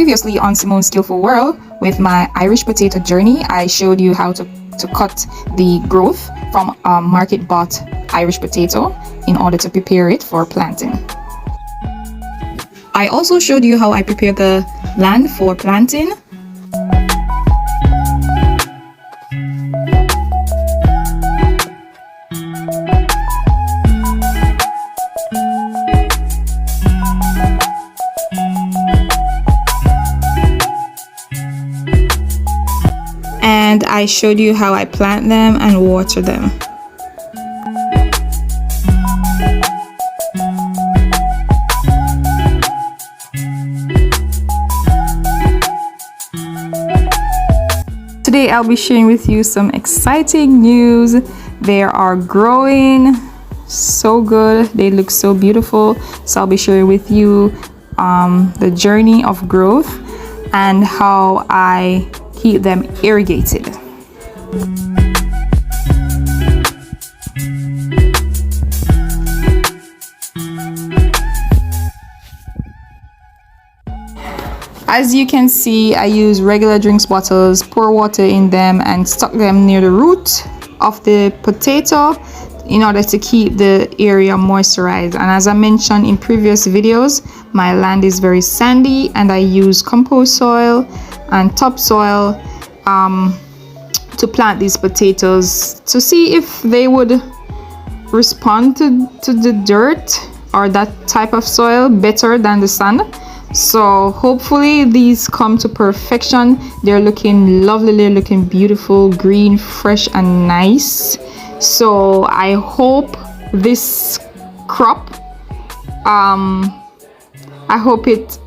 Previously on Simone's Skillful World with my Irish potato journey, I showed you how to cut the growth from a market bought Irish potato in order to prepare it for planting. I also showed you how I prepare the land for planting. And I showed you how I plant them and water them. Today I'll be sharing with you some exciting news. They are growing so good. They look so beautiful. So I'll be sharing with you the journey of growth and how I keep them irrigated. As you can see, I use regular drinks bottles, pour water in them and stuck them near the root of the potato in order to keep the area moisturized. And as I mentioned in previous videos, my land is very sandy and I use compost soil and topsoil to plant these potatoes to see if they would respond to the dirt or that type of soil better than the sand. So hopefully these come to perfection. They're looking lovely, they're looking beautiful, green, fresh and nice. So I hope this crop I hope it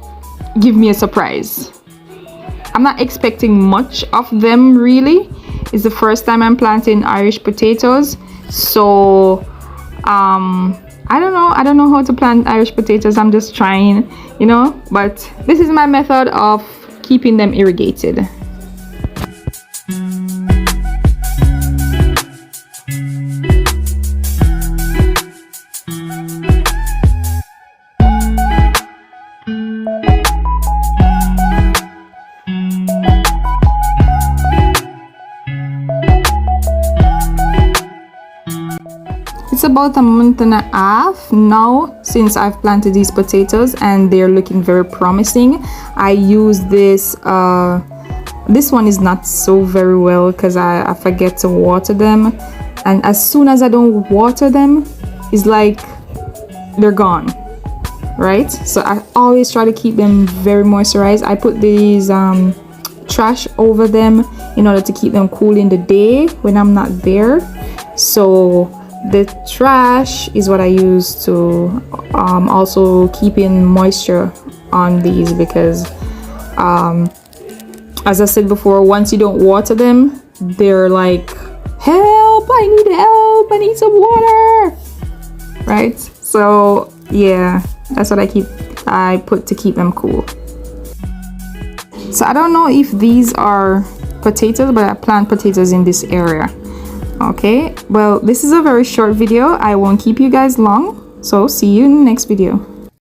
give me a surprise. I'm not expecting much of them really. It's the first time I'm planting Irish potatoes, so I don't know how to plant Irish potatoes. I'm just trying, you know, but this is my method of keeping them irrigated. It's about a month and a half now since I've planted these potatoes and they're looking very promising. I use this this one is not so very well because I forget to water them, and as soon as I don't water them, it's like they're gone, right? So I always try to keep them very moisturized. I put these trash over them in order to keep them cool in the day when I'm not there. So the trash is what I use to also keep in moisture on these, because as I said before, once you don't water them, they're like, help, I need help, I need some water, right? So yeah, that's what I put to keep them cool. So I don't know if these are potatoes, but I plant potatoes in this area. Okay, well, this is a very short video. I won't keep you guys long, so see you in the next video.